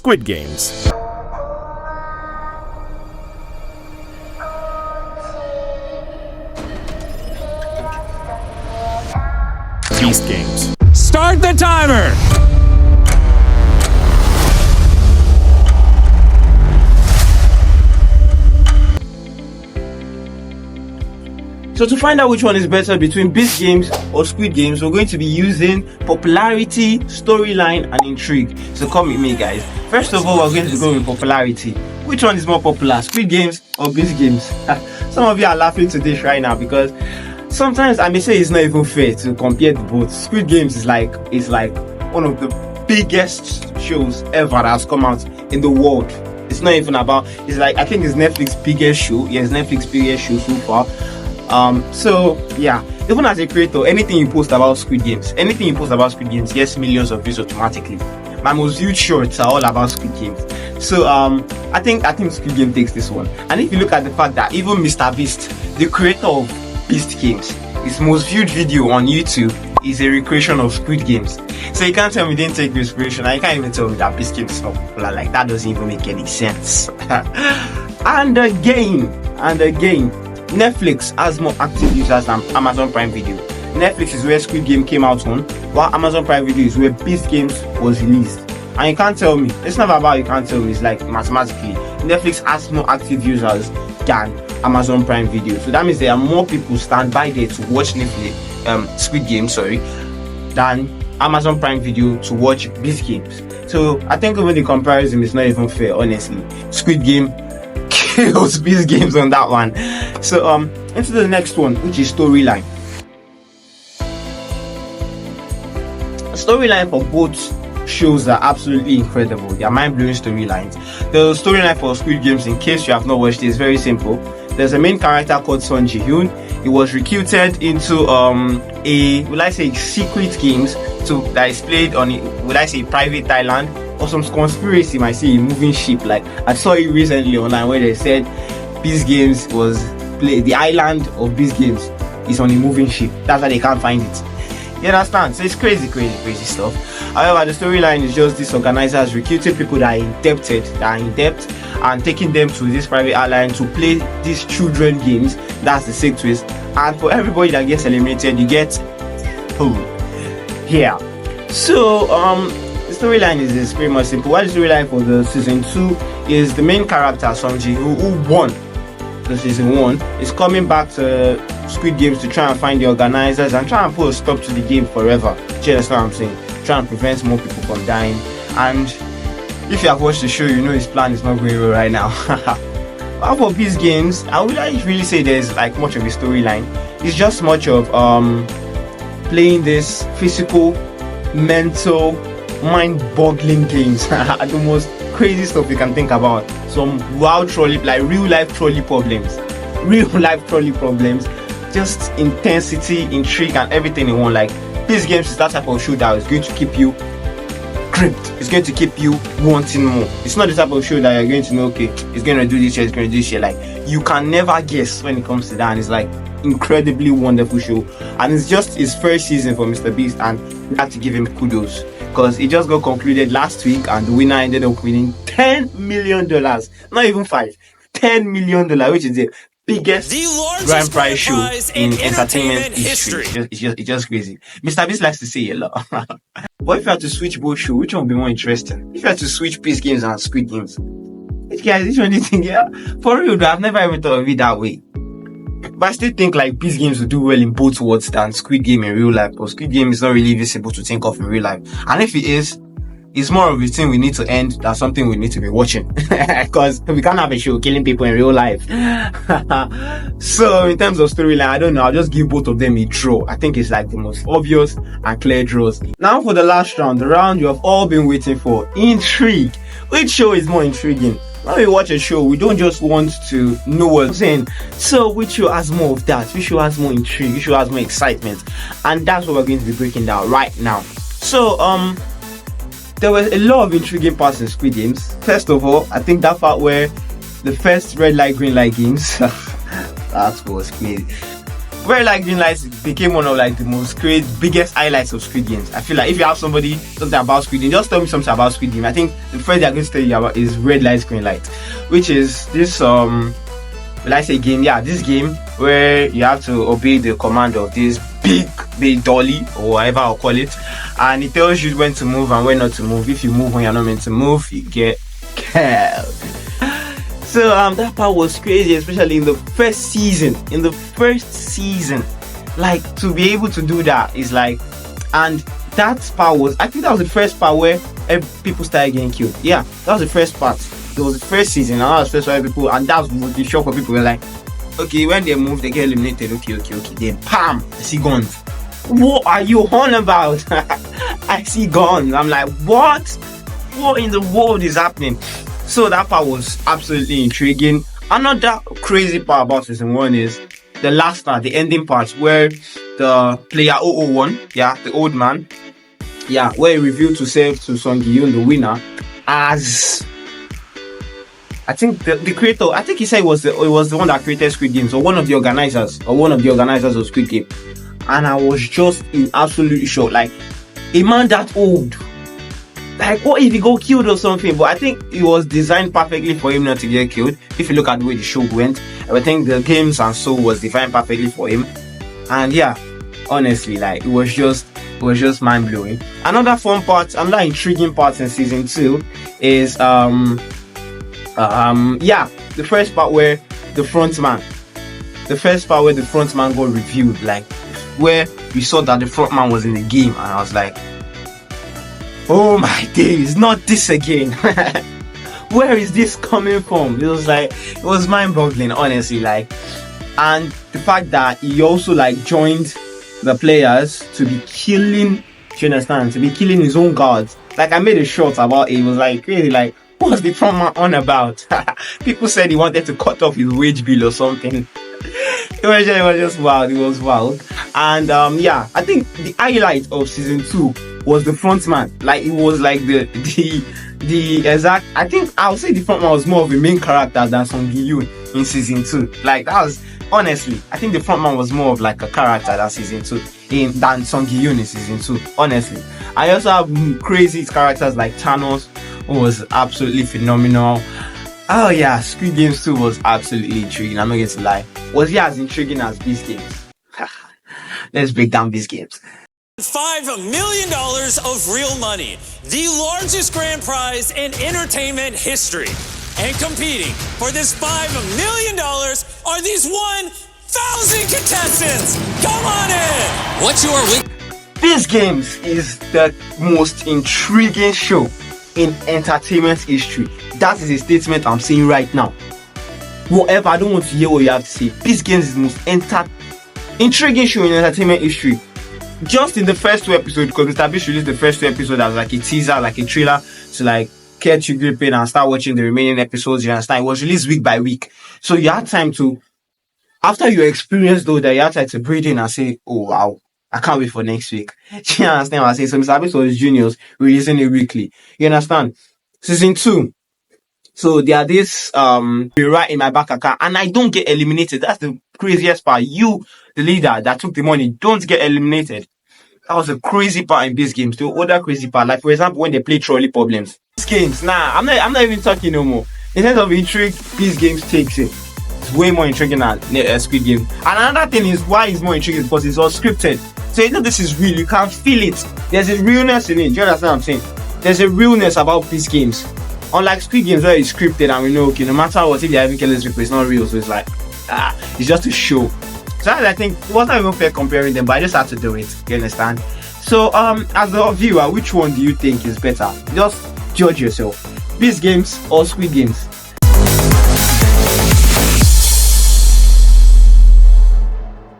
Squid Games. Beast Games. Start the timer! So to find out which one is better between Beast Games or Squid Games, we're going to be using popularity, storyline, and intrigue. So come with me, guys. First of all, we're going to go with popularity. Which one is more popular, Squid Games or Beast Games? Some of you are laughing to this right now because sometimes I may say it's not even fair to compare the both. Squid Games is like one of the biggest shows ever that has come out in the world. It's not even about. It's like I think it's Netflix's biggest show. Yes, Netflix's biggest show so far. So yeah, even as a creator, anything you post about Squid Games gets millions of views automatically. My most viewed shorts are all about Squid Games. So I think Squid Game takes this one. And if you look at the fact that even mrbeast, the creator of Beast Games, his most viewed video on YouTube is a recreation of Squid Games. So you can't tell me didn't take the inspiration. And you can't even tell me that Beast Games is not popular. Like that doesn't even make any sense. And again, Netflix has more active users than Amazon Prime Video. Netflix is where Squid Game came out on, while Amazon Prime Video is where Beast Games was released. And you can't tell me, it's not about you can't tell me, it's like mathematically, Netflix has more active users than Amazon Prime Video. So that means there are more people stand by there to watch Squid Game, than Amazon Prime Video to watch Beast Games. So I think even the comparison is not even fair, honestly. Squid Game kills Beast Games on that one. So into the next one, which is storyline. Storyline for both shows are absolutely incredible. They are mind-blowing storylines. The storyline for Squid Games, in case you have not watched it, is very simple. There's a main character called Son Ji-hyun. He was recruited into secret games that is played on a private island, or some conspiracy might say a moving ship. Like I saw it recently online where they said Beast Games was the island of Beast Games is on a moving ship. That's why they can't find it. You understand? So it's crazy stuff. However, the storyline is just these organizers recruiting people that are in debt and taking them to this private island to play these children games. That's the sick twist. And for everybody that gets eliminated, you get here. So the storyline is pretty much simple. What is the storyline for the season 2 is the main character Song Ji who won the season 1 is coming back to Squid Games to try and find the organizers and try and put a stop to the game forever. Do you understand what I'm saying? Try and prevent more people from dying. And if you have watched the show, you know his plan is not going well right now. But for Beast Games, I would really say there's like much of a storyline. It's just much of playing this physical, mental, mind-boggling games. The most crazy stuff you can think about. Some wild trolley, like real life trolley problems, just intensity, intrigue, and everything in one. Like Beast Games is that type of show that is going to keep you gripped. It's going to keep you wanting more. It's not the type of show that you're going to know, okay, it's going to do this here, it's going to do this here. Like you can never guess when it comes to that. And it's like incredibly wonderful show. And it's just his first season for mrbeast, and we have to give him kudos because it just got concluded last week, and the winner ended up winning $10 million. Not even 5, $10 million, which is the biggest grand prize show in entertainment history. It's just crazy. mrbeast likes to say a lot. But if you had to switch both shows, which one would be more interesting? If you had to switch Beast Games and Squid Games, which one do you think? Yeah, for real, I've never even thought of it that way. But I still think like Beast Games would do well in both worlds than Squid Game in real life. But Squid Game is not really visible to think of in real life. And if it is, it's more of a thing we need to end than something we need to be watching. Because we can't have a show killing people in real life. So in terms of storyline, I don't know. I'll just give both of them a draw. I think it's like the most obvious and clear draws. Now for the last round, the round you have all been waiting for. Intrigue. Which show is more intriguing? When we watch a show, we don't just want to know what's saying. So which show has more of that? Which show has more intrigue? Which show has more excitement? And that's what we're going to be breaking down right now. So there were a lot of intriguing parts in Squid Games. First of all, I think that part where the first red light, green light games, that was crazy. Very Light Green Lights became one of like the biggest highlights of Squid Games. I feel like if you have something about Squid Game, just tell me something about Squid Game. I think the first they're going to tell you about is Red Light Green Light, which is this will I say game? Yeah, this game where you have to obey the command of this big dolly or whatever I'll call it, and it tells you when to move and when not to move. If you move when you're not meant to move, you get killed. So that part was crazy, especially in the first season. Like, to be able to do that is like, and that part was, I think that was the first part where people started getting killed. Yeah, that was the first part. It was the first season, and that was the first where people, and that was the shock for people. Were like, okay, when they move, they get eliminated. Okay. Then, bam, I see guns. What are you on about? I see guns. I'm like, what? What in the world is happening? So that part was absolutely intriguing. Another crazy part about season 1 is the last part, the ending part, where the player 001, yeah, the old man, yeah, where he revealed to save to Song Gi-yoon, the winner, as I think the creator, I think he said it was the one that created Squid Games, or one of the organizers of Squid Game. And I was just in absolute shock. Like, a man that old, like, what if he got killed or something? But I think it was designed perfectly for him not to get killed. If you look at the way the show went, I think the games and so was designed perfectly for him. And yeah, honestly, like, it was just mind blowing. Another fun part, another intriguing part in season 2 is the first part where the front man got revealed, like, where we saw that the front man was in the game, and I was like, oh my days, not this again. Where is this coming from? It was mind-boggling, honestly. Like, and the fact that he also like joined the players to be killing, do you understand? To be killing his own guards. Like, I made a short about it. It was like really like, what's the front man on about? People said he wanted to cut off his wage bill or something. It was just wild. It was wild. And I think the highlight of season 2 was the front man. Like, it was like the exact, I think I'll say the front man was more of a main character than Song Gi-yoon in season 2. Like, that was, honestly, I think the front man was more of like a character than season 2 than Song Gi-yoon in season 2, honestly. I also have crazy characters like Thanos, who was absolutely phenomenal. Oh yeah, Squid Games 2 was absolutely intriguing. I'm not going to lie. Was he as intriguing as Beast Games? Let's break down Beast Games. $5 million of real money, the largest grand prize in entertainment history. And competing for this $5 million are these 1,000 contestants. Come on in. What's your week? Beast Games is the most intriguing show in entertainment history. That is a statement I'm saying right now. Whatever, I don't want to hear what you have to say. Beast Games is the most intriguing show in entertainment history. Just in the first 2 episodes, because Mr. Beast released the first 2 episodes as like a teaser, like a trailer to like get you gripping and start watching the remaining episodes. You understand? It was released week by week, so you had time to, after you experienced though, that you had time to breathe in and say, oh wow, I can't wait for next week. You understand what I'm saying? So Mr. Beast was juniors releasing it weekly. You understand? Season 2. So there are this right in my bank account and I don't get eliminated. That's the craziest part. You, the leader that took the money, don't get eliminated. That was a crazy part in Beast Games. The other crazy part, like for example, when they play trolley problems. Beast Games, nah, I'm not even talking no more. In terms of intrigue, Beast Games takes it. It's way more intriguing than Squid Game. And another thing is why it's more intriguing because it's all scripted. So you know this is real. You can feel it. There's a realness in it. Do you understand what I'm saying? There's a realness about Beast Games. Unlike Squid Games where it's scripted and we know, okay, no matter what, if they're having killing people, it's not real. So it's like, it's just a show. So I think it wasn't even fair comparing them, but I just had to do it. You understand? So as a viewer, which one do you think is better? Just judge yourself. Beast Games or Squid Games?